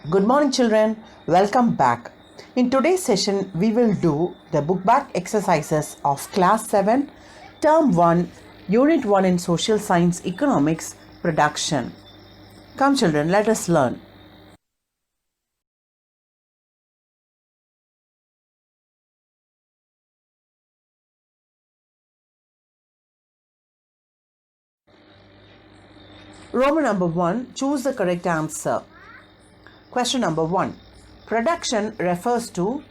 Good morning children, welcome back. In today's session, we will do the book back exercises of Class 7, Term 1, Unit 1 in Social Science Economics Production. Come children, let us learn. Roman number 1, choose the correct answer. Question number 1. Production refers to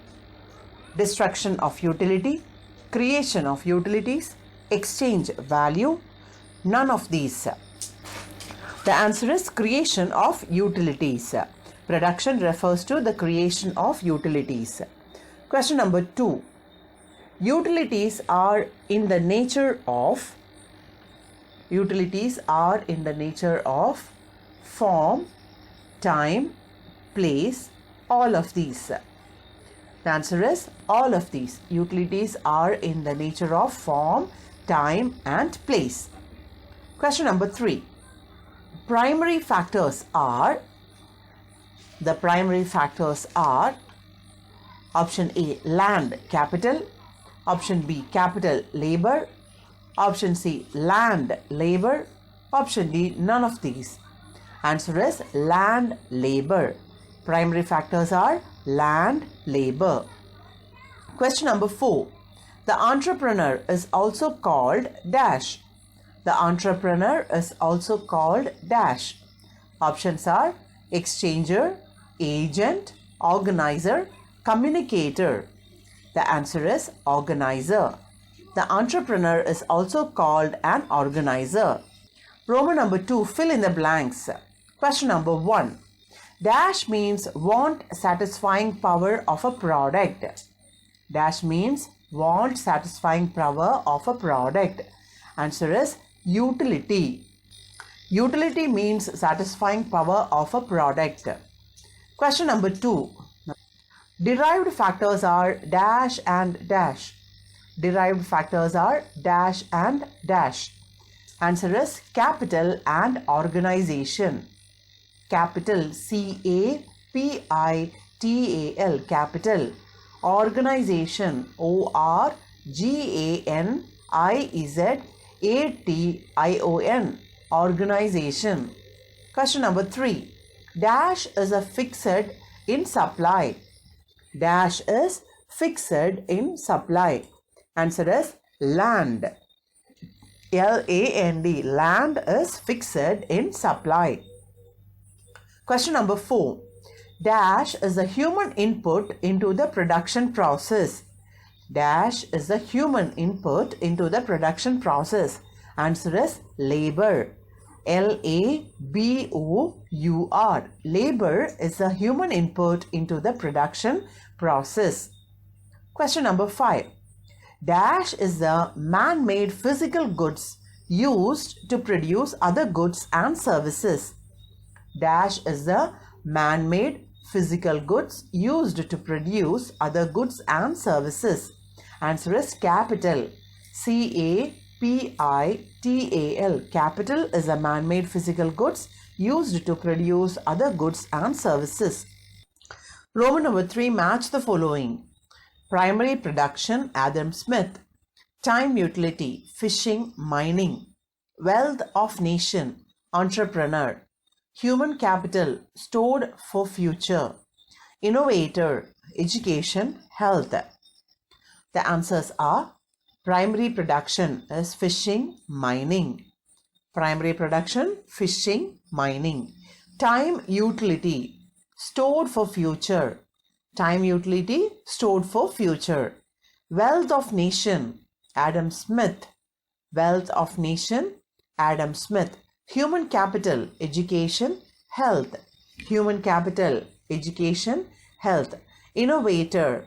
destruction of utility, creation of utilities, exchange value, none of these. The answer is creation of utilities. Production refers to the creation of utilities. Question number 2. Utilities are in the nature of form, time, place, all of these. The answer is all of these. Utilities are in the nature of form, time and place. Question number 3. Primary factors are option A, land, capital, option B, capital, labor, option C, land, labor, option D, none of these. Answer is land, labor. Primary factors are land, labor. Question number 4. The entrepreneur is also called dash. The entrepreneur is also called dash. Options are exchanger, agent, organizer, communicator. The answer is organizer. The entrepreneur is also called an organizer. Roman number 2, fill in the blanks. Question number 1. Dash means want satisfying power of a product. Dash means want satisfying power of a product. Answer is utility. Utility means satisfying power of a product. Question number 2. Derived factors are dash and dash. Derived factors are dash and dash. Answer is capital and organization. Capital, C-A-P-I-T-A-L, capital. Organization, O-R-G-A-N-I-Z-A-T-I-O-N, organization. Question number 3. Dash is a fixed in supply. Dash is fixed in supply. Answer is land. L-A-N-D, land is fixed in supply. Question number 4. Dash is a human input into the production process. Dash is a human input into the production process. Answer is labor. L-A-B-O-U-R. Labor is a human input into the production process. Question number 5. Dash is the man-made physical goods used to produce other goods and services. Dash is the man-made physical goods used to produce other goods and services. Answer is capital. C-A-P-I-T-A-L. Capital is a man-made physical goods used to produce other goods and services. Roman number 3, match the following. Primary production, Adam Smith. Time utility, fishing, mining. Wealth of nation, entrepreneur. Human capital, stored for future. Innovator, education, health. The answers are primary production is fishing, mining. Primary production, fishing, mining. Time utility, stored for future. Time utility, stored for future. Wealth of nation, Adam Smith. Wealth of nation, Adam Smith. Human capital, education, health. Human capital, education, health. Innovator,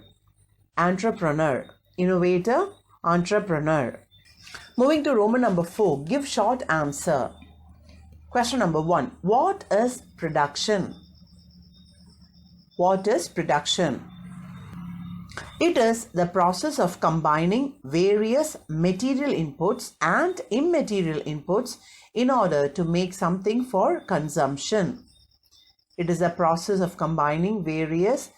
entrepreneur. Innovator, entrepreneur. Moving to Roman number 4, give short answer. Question number 1. What is production? What is production? It is the process of combining various material inputs and immaterial inputs in order to make something for consumption. It is a process of combining various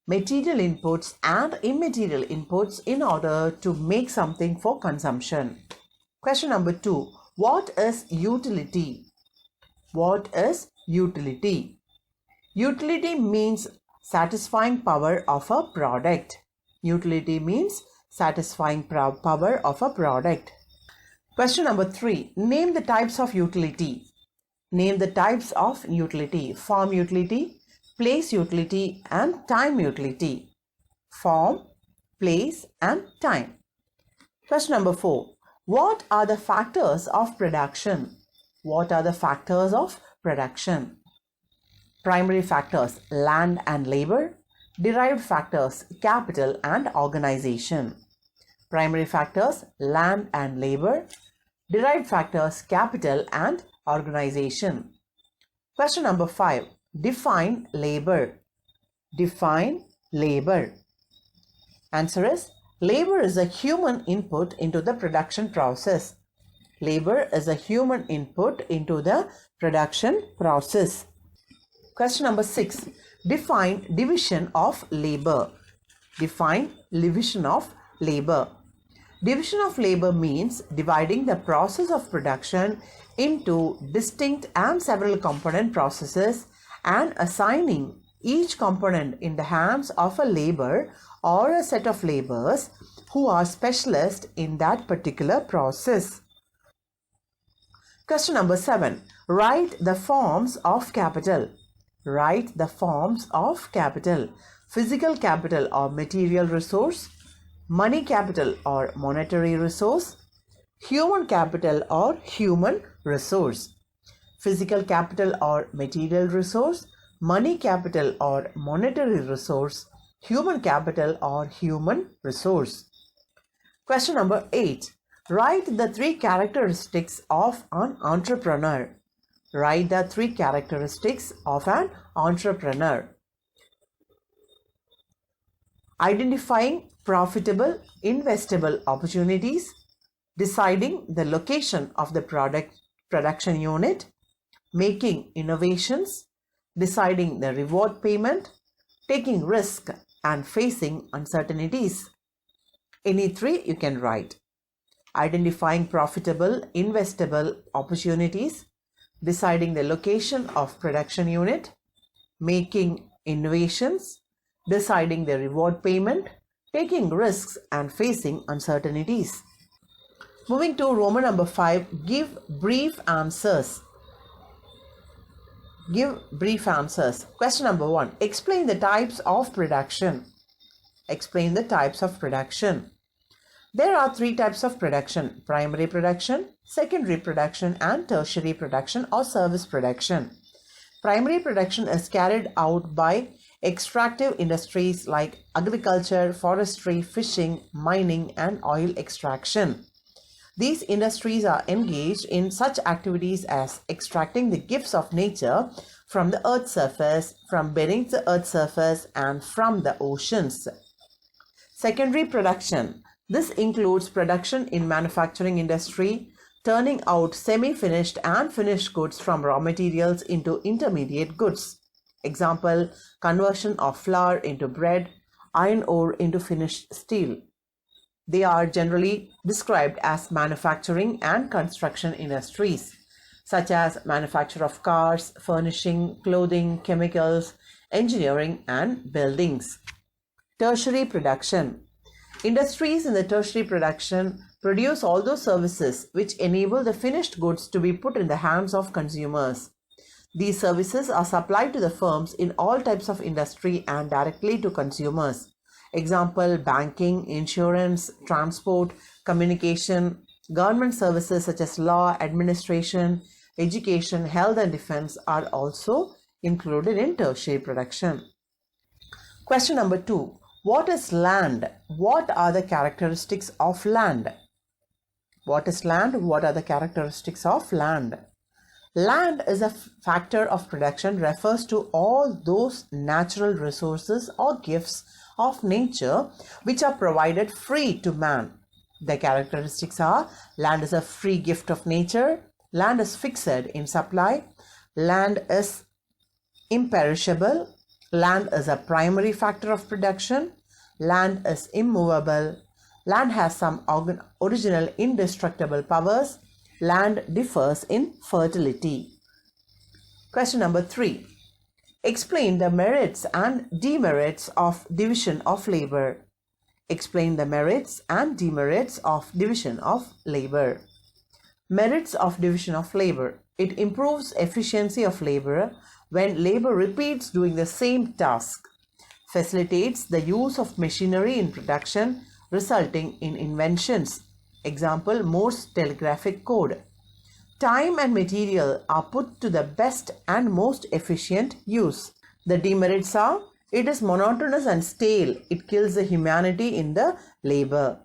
material inputs and immaterial inputs in order to make something for consumption. Question number 2. What is utility? What is utility? Utility means satisfying power of a product. Utility means satisfying power of a product. Question number 3. Name the types of utility. Name the types of utility. Form utility, place utility and time utility. Form, place and time. Question number 4. What are the factors of production? What are the factors of production? Primary factors, land and labor. Derived factors, capital and organization. Primary factors, land and labor. Derived factors, capital and organization. Question number 5. Define labor. Define labor. Answer is, labor is a human input into the production process. Labor is a human input into the production process. Question number 6. Define division of labor. Define division of labor. Division of labor means dividing the process of production into distinct and several component processes and assigning each component in the hands of a labor or a set of laborers who are specialists in that particular process. Question number 7. Write the forms of capital. Write the forms of capital. Physical capital or material resource, money capital or monetary resource, human capital or human resource. Physical capital or material resource, money capital or monetary resource, human capital or human resource. Question number 8. Write the 3 characteristics of an entrepreneur. Write the 3 characteristics of an entrepreneur. Identifying profitable, investable opportunities, deciding the location of the production unit, making innovations, deciding the reward payment, taking risk and facing uncertainties. Any 3 you can write. Identifying profitable, investable opportunities, deciding the location of production unit, making innovations, deciding the reward payment, taking risks and facing uncertainties. Moving to Roman number 5, give brief answers. Give brief answers. Question number 1, explain the types of production. Explain the types of production. There are 3 types of production: primary production, secondary production and tertiary production or service production. Primary production is carried out by extractive industries like agriculture, forestry, fishing, mining and oil extraction. These industries are engaged in such activities as extracting the gifts of nature from the earth's surface, from beneath the earth's surface and from the oceans. Secondary production. This includes production in manufacturing industry, turning out semi-finished and finished goods from raw materials into intermediate goods. Example, conversion of flour into bread, iron ore into finished steel. They are generally described as manufacturing and construction industries, such as manufacture of cars, furnishing, clothing, chemicals, engineering and buildings. Tertiary production. Industries in the tertiary production produce all those services which enable the finished goods to be put in the hands of consumers. These services are supplied to the firms in all types of industry and directly to consumers. Example, banking, insurance, transport, communication, government services such as law, administration, education, health and defense are also included in tertiary production. Question number 2. What is land? What are the characteristics of land? What is land? What are the characteristics of land? Land is a factor of production, refers to all those natural resources or gifts of nature which are provided free to man. The characteristics are: land is a free gift of nature, land is fixed in supply, land is imperishable. Land is a primary factor of production. Land is immovable. Land has some original indestructible powers. Land differs in fertility. Question number 3. Explain the merits and demerits of division of labor. Explain the merits and demerits of division of labor. Merits of division of labor. It improves efficiency of labor when labor repeats doing the same task. Facilitates the use of machinery in production, resulting in inventions. Example, Morse telegraphic code. Time and material are put to the best and most efficient use. The demerits are, it is monotonous and stale. It kills the humanity in the labor.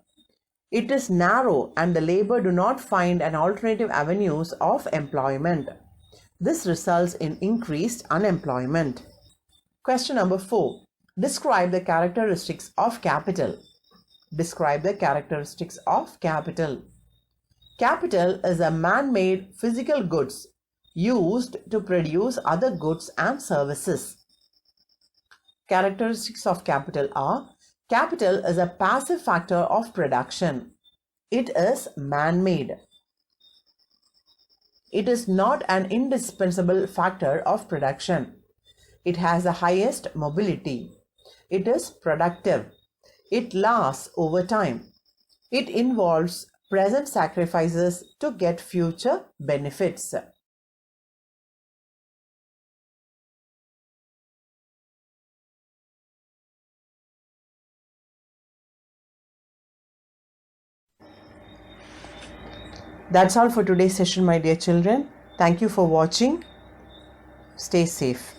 It is narrow and the labor do not find an alternative avenues of employment. This results in increased unemployment. Question number 4. Describe the characteristics of capital. Describe the characteristics of capital. Capital is a man-made physical goods used to produce other goods and services. Characteristics of capital are: capital is a passive factor of production. It is man-made. It is not an indispensable factor of production. It has the highest mobility. It is productive. It lasts over time. It involves present sacrifices to get future benefits. That's all for today's session, my dear children. Thank you for watching. Stay safe.